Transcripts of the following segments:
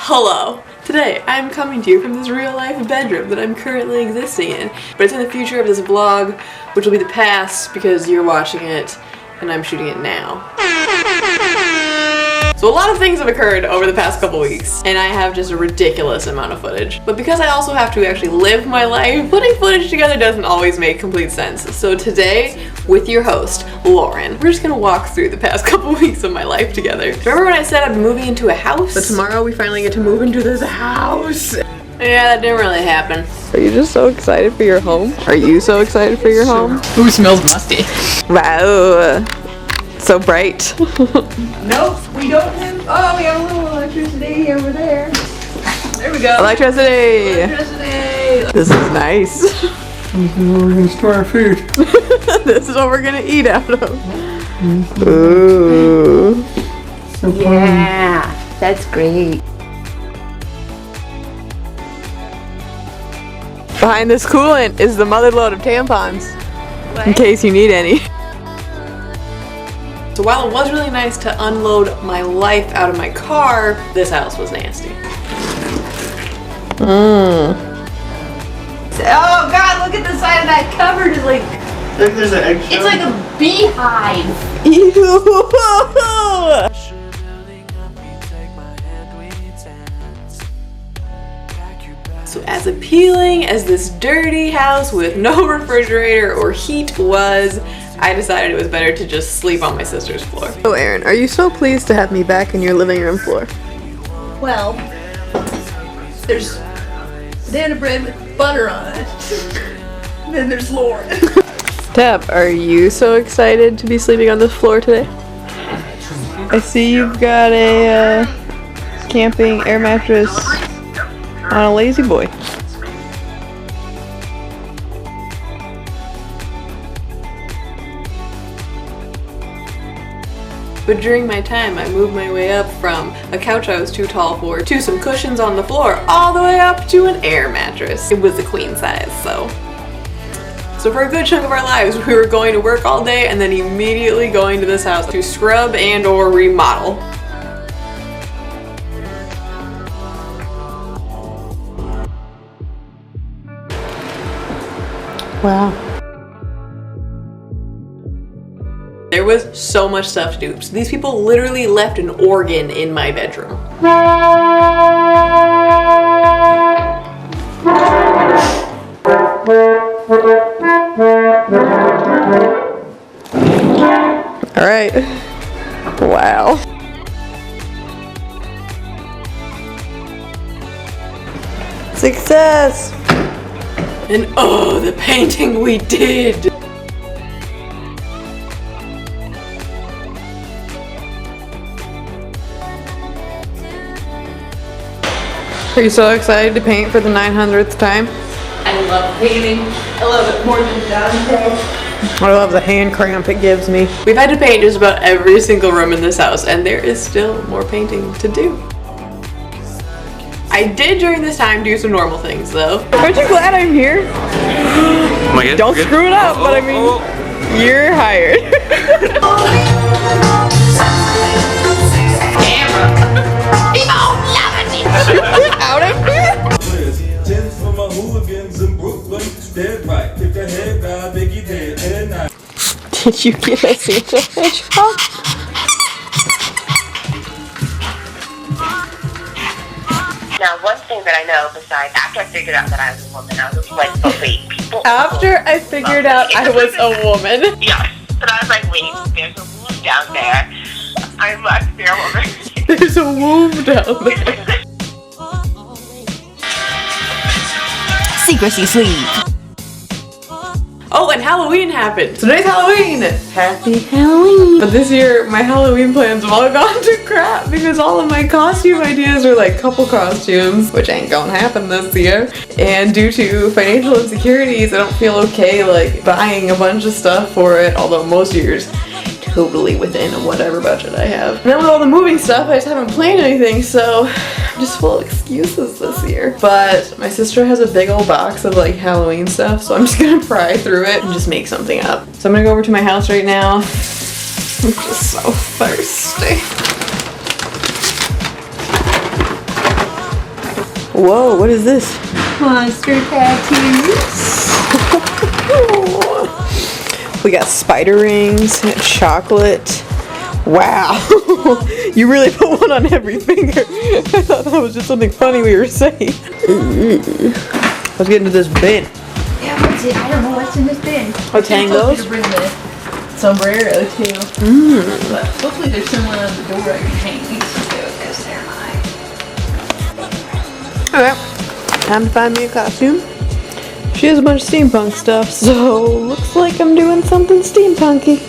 Hello! Today, I'm coming to you from this real-life bedroom that I'm currently existing in. But it's in the future of this vlog, which will be the past because you're watching it and I'm shooting it now. So a lot of things have occurred over the past couple weeks, and I have just a ridiculous amount of footage. But because I also have to actually live my life, putting footage together doesn't always make complete sense. So today, with your host, Lauren, we're just gonna walk through the past couple weeks of my life together. Remember when I said I'd be moving into a house? But tomorrow we finally get to move into this house. Yeah, that didn't really happen. Are you just so excited for your home? Are you so excited for your home? Ooh, smells musty. Wow. So bright. Nope, we don't have. Oh, we have a little electricity over there. There we go. Electricity. Electricity. This is nice. This is where we're gonna store our food. This is what we're gonna eat out of. Ooh. So fun. Yeah, that's great. Behind this coolant is the mother load of tampons. What? In case you need any. So while it was really nice to unload my life out of my car, this house was nasty. Oh God, look at the side of that cupboard. It's like, Look, there's an eggshell. it's like a beehive. Ew! So as appealing as this dirty house with no refrigerator or heat was, I decided it was better to just sleep on my sister's floor. Oh, Erin, are you so pleased to have me back in your living room floor? Well, there's banana bread with butter on it. And then there's Lauren. Deb, are you so excited to be sleeping on this floor today? I see you've got a camping air mattress on a lazy boy. But during my time, I moved my way up from a couch I was too tall for to some cushions on the floor, all the way up to an air mattress. It was a queen size, so for a good chunk of our lives, we were going to work all day and then immediately going to this house to scrub and or remodel. Wow. There was so much stuff to do. So these people literally left an organ in my bedroom. All right. Wow. Success! And oh, the painting we did! Are you so excited to paint for the 900th time? I love painting. I love it more than Dante. I love the hand cramp it gives me. We've had to paint just about every single room in this house, and there is still more painting to do. I did during this time do some normal things though. Aren't you glad I'm here? Don't screw it up, but I mean, you're hired. Get out of here! Did you get a Santa hedgehog? Now, one thing that I know, besides after I figured out that I was a woman, I was like, oh wait, people. After I figured out I was a woman. Yeah, but I was like, wait, there's a womb down there. I must be a woman. There's a womb down there. Secrecy sleep. Oh, and Halloween happened. Today's Halloween. Happy Halloween. But this year, my Halloween plans have all gone to crap because all of my costume ideas are like couple costumes, which ain't gonna happen this year. And due to financial insecurities, I don't feel okay like buying a bunch of stuff for it, although most years totally within whatever budget I have. And then with all the moving stuff, I just haven't planned anything, so I'm just full of excuses this year. But my sister has a big old box of like Halloween stuff, so I'm just gonna pry through it and just make something up. So I'm gonna go over to my house right now. I'm just so thirsty. Whoa, what is this? Monster tattoos. We got spider rings, chocolate. Wow. You really put one on every finger. I thought that was just something funny we were saying. Let's get into this bin. Yeah, what's it? I don't know what's in this bin. Oh, tangos? To bring the sombrero too. But hopefully there's someone on the door I can hang these to because they're mine. Okay. Time to find me a costume. She has a bunch of steampunk stuff, so looks like I'm doing something steampunky.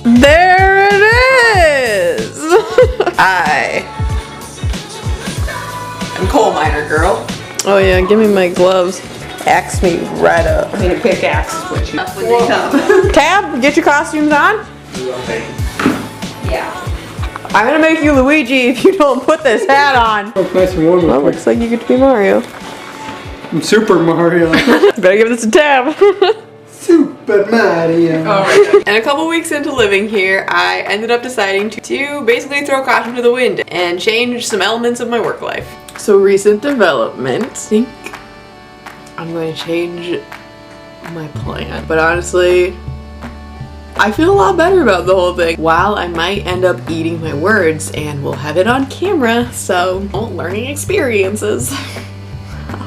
There it is! I'm coal miner girl. Oh yeah, give me my gloves. Axe me right up. I need a pickaxe. When they come. Tab, get your costumes on. Yeah. I'm gonna make you Luigi if you don't put this hat on. Oh, nice and warm. Well, looks like you get to be Mario. I'm Super Mario. Better give this a Tab. Super Mario. Alright. And a couple weeks into living here, I ended up deciding to basically throw caution to the wind and change some elements of my work life. So recent development, I think I'm going to change my plan. But honestly, I feel a lot better about the whole thing. While I might end up eating my words and we'll have it on camera, so learning experiences.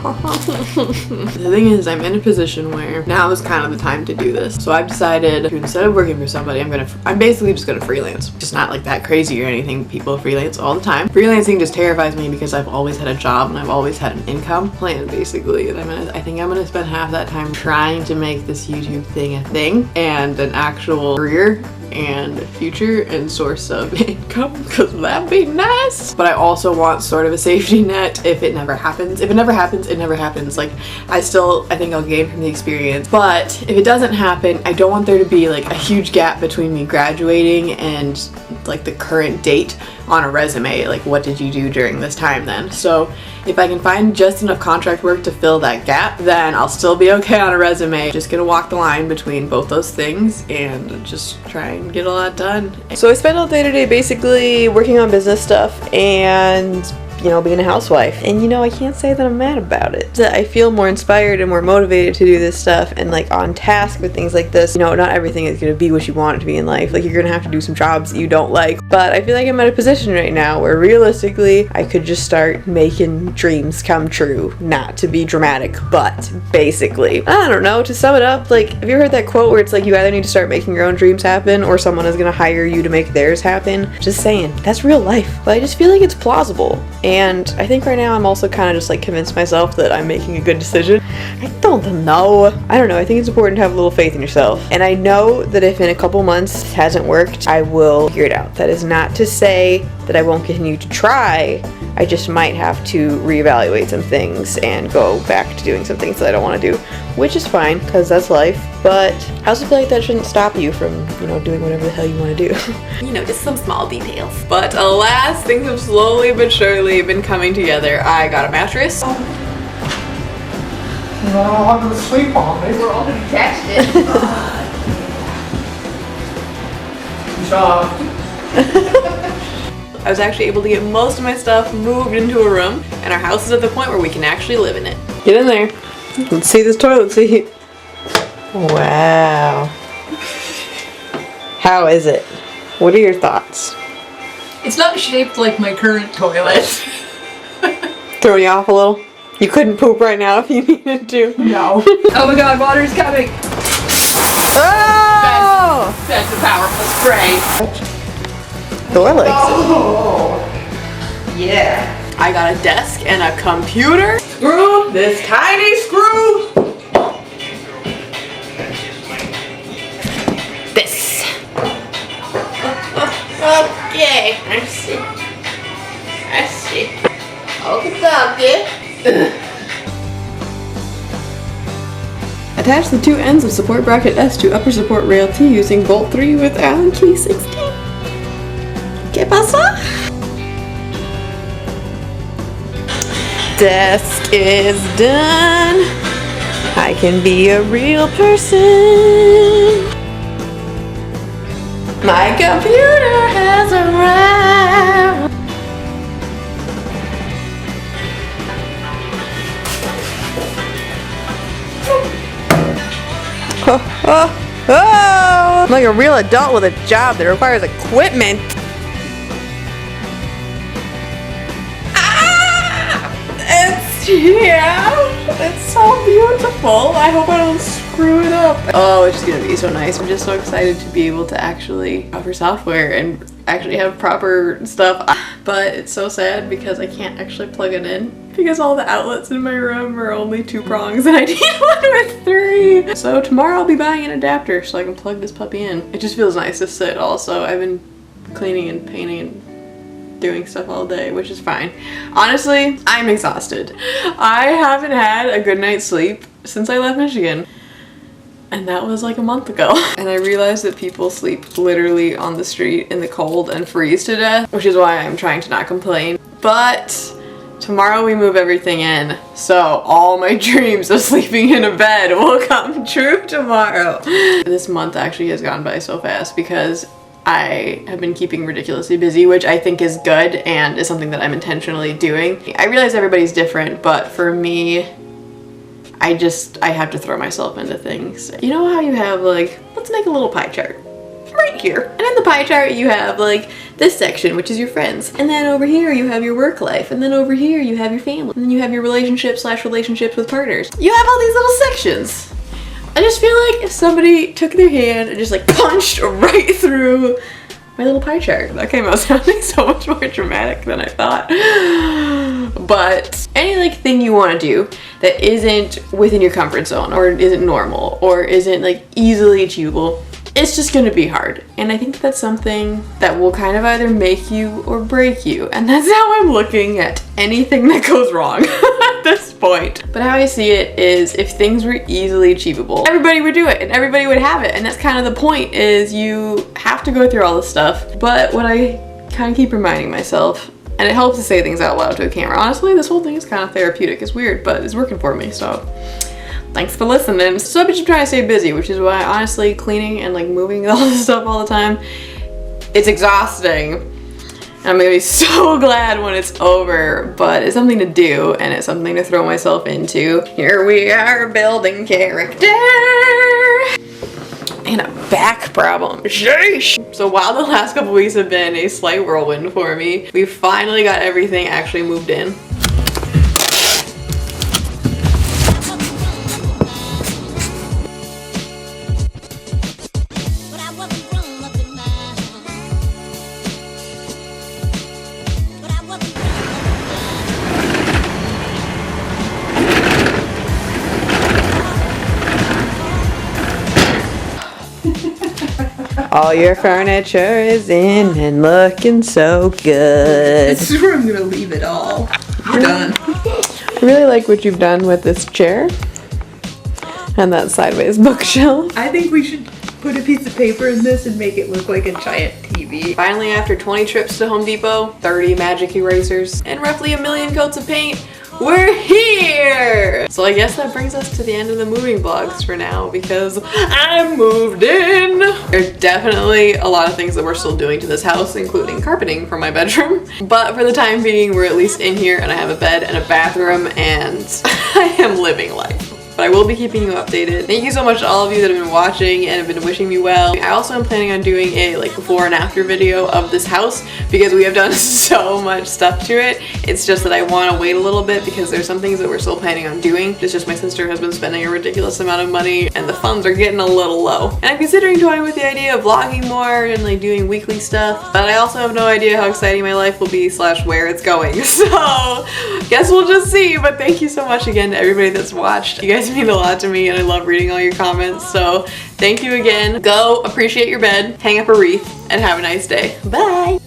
The thing is, I'm in a position where now is kind of the time to do this. So I've decided to, instead of working for somebody, I'm basically just gonna freelance. Just not like that crazy or anything. People freelance all the time. Freelancing just terrifies me because I've always had a job and I've always had an income plan basically. And I think I'm gonna spend half that time trying to make this YouTube thing a thing and an actual career and future and source of income, because that'd be nice. But I also want sort of a safety net if it never happens. If it never happens, it never happens. Like, I think I'll gain from the experience. But if it doesn't happen, I don't want there to be like a huge gap between me graduating and like the current date on a resume. Like, what did you do during this time then? So if I can find just enough contract work to fill that gap, then I'll still be okay on a resume. Just gonna walk the line between both those things and just try and get a lot done. So I spend all day today basically working on business stuff and, you know, being a housewife. And you know, I can't say that I'm mad about it. I feel more inspired and more motivated to do this stuff and like on task with things like this. You know, not everything is gonna be what you want it to be in life. Like, you're gonna have to do some jobs that you don't like. But I feel like I'm at a position right now where realistically I could just start making dreams come true. Not to be dramatic, but basically, I don't know, to sum it up, like, have you ever heard that quote where it's like you either need to start making your own dreams happen or someone is gonna hire you to make theirs happen? Just saying, that's real life. But I just feel like it's plausible. And I think right now I'm also kind of just like convinced myself that I'm making a good decision. I don't know. I don't know. I think it's important to have a little faith in yourself. And I know that if in a couple months it hasn't worked, I will figure it out. That is not to say that I won't continue to try. I just might have to reevaluate some things and go back to doing some things that I don't want to do, which is fine because that's life. But I also feel like that shouldn't stop you from, you know, doing whatever the hell you want to do. You know, just some small details. But alas, things have slowly but surely been coming together. I got a mattress. No, I'm gonna sleep on it. We're all gonna be attached it. I was actually able to get most of my stuff moved into a room, and our house is at the point where we can actually live in it. Get in there. Let's see this toilet seat. Wow. How is it? What are your thoughts? It's not shaped like my current toilet. Throwing you off a little? You couldn't poop right now if you needed to. No. Oh my god, water's coming. Oh! That's a powerful spray. Thor likes it. Oh. Yeah. I got a desk and a computer. Screw this tiny screw. This. Okay, I see. I see. Okay. Attach the two ends of support bracket S to upper support rail T using bolt 3 with Allen key 16. ¿Qué pasa? Desk is done. I can be a real person. My computer has arrived. Oh, I'm like a real adult with a job that requires equipment. It's so beautiful. I hope I don't screw it up. Oh, it's just gonna be so nice. I'm just so excited to be able to actually cover software and actually have proper stuff. But it's so sad because I can't actually plug it in because all the outlets in my room are only 2 prongs and I need one with 3. So tomorrow I'll be buying an adapter so I can plug this puppy in. It just feels nice to sit also. I've been cleaning and painting and doing stuff all day, which is fine. Honestly, I'm exhausted. I haven't had a good night's sleep since I left Michigan. And that was like a month ago. And I realized that people sleep literally on the street in the cold and freeze to death, which is why I'm trying to not complain. But tomorrow we move everything in, so all my dreams of sleeping in a bed will come true tomorrow. This month actually has gone by so fast because I have been keeping ridiculously busy, which I think is good and is something that I'm intentionally doing. I realize everybody's different, but for me, I have to throw myself into things. You know how you have like, let's make a little pie chart right here. And in the pie chart you have like this section, which is your friends. And then over here you have your work life. And then over here you have your family. And then you have your relationships with partners. You have all these little sections. I just feel like if somebody took their hand and just like punched right through my little pie chart. That came out sounding so much more dramatic than I thought. But any like thing you want to do that isn't within your comfort zone or isn't normal or isn't like easily achievable, it's just gonna be hard. And I think that's something that will kind of either make you or break you. And that's how I'm looking at anything that goes wrong at this point. But how I see it is if things were easily achievable, everybody would do it and everybody would have it. And that's kind of the point, is you have to go through all this stuff. But what I kind of keep reminding myself, and it helps to say things out loud to a camera. Honestly, this whole thing is kind of therapeutic. It's weird, but it's working for me, so thanks for listening. So I've been trying to stay busy, which is why honestly cleaning and like moving all this stuff all the time, it's exhausting. And I'm gonna be so glad when it's over, but it's something to do and it's something to throw myself into. Here we are building character. And a back problem. Sheesh. So while the last couple weeks have been a slight whirlwind for me, we finally got everything actually moved in. All your furniture is in and looking so good. This is where I'm gonna leave it all. We're done. I really like what you've done with this chair and that sideways bookshelf. I think we should put a piece of paper in this and make it look like a giant TV. Finally, after 20 trips to Home Depot, 30 magic erasers, and roughly 1 million coats of paint, we're here! So I guess that brings us to the end of the moving vlogs for now because I moved in. There's definitely a lot of things that we're still doing to this house, including carpeting for my bedroom. But for the time being, we're at least in here and I have a bed and a bathroom and I am living life. But I will be keeping you updated. Thank you so much to all of you that have been watching and have been wishing me well. I also am planning on doing a like before and after video of this house because we have done so much stuff to it. It's just that I want to wait a little bit because there's some things that we're still planning on doing. It's just my sister has been spending a ridiculous amount of money and the funds are getting a little low. And I'm considering toying with the idea of vlogging more and like doing weekly stuff. But I also have no idea how exciting my life will be / where it's going. So guess we'll just see. But thank you so much again to everybody that's watched. You guys mean a lot to me and I love reading all your comments, so thank you again. Go appreciate your bed, hang up a wreath, and have a nice day. Bye!